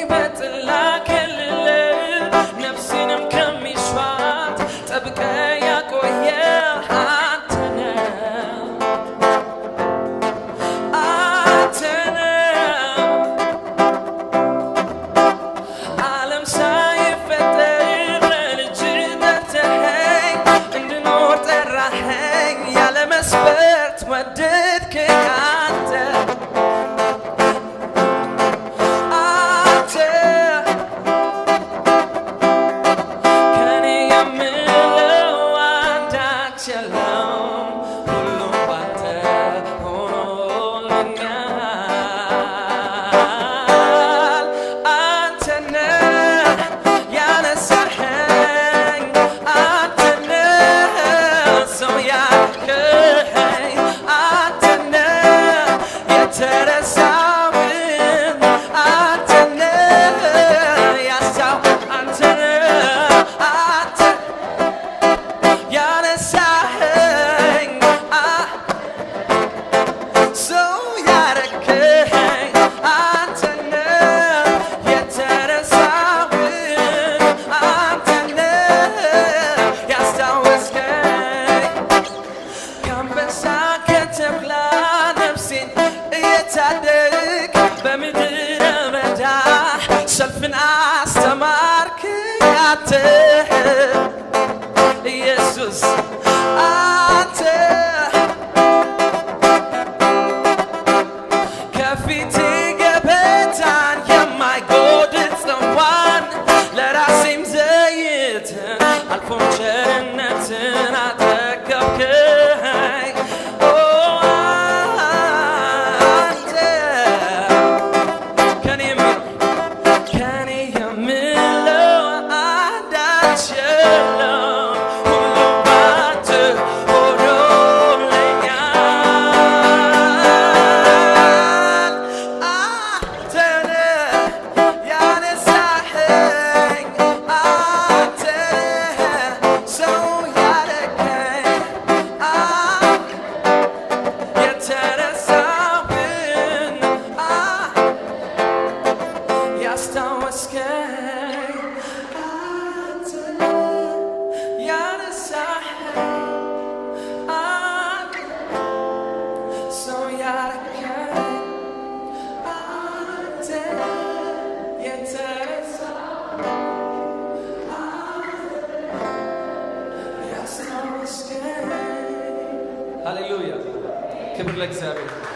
በጥላ ከልለ ነፍሴንም ከሚሿት ጠብቀ ያቆየ አንተ ነህ ዓለም ሳይፈጠር ለልጅ ጠርተኸኝ እንድኖር ጠራኸኝ ያለ መስፈርት ወደድከኝ አንተ በምድረ በዳ ሰልፍን አስተማርከኝ አንተ ኢየሱስ አንተ ከፊት ገበታን የማይጎድል ጽዋን ለራሴም ዘይትን አልፎም ቸርነትን አጠገብከኝ ሃሌሉያ ክብር ለእግዚአብሔር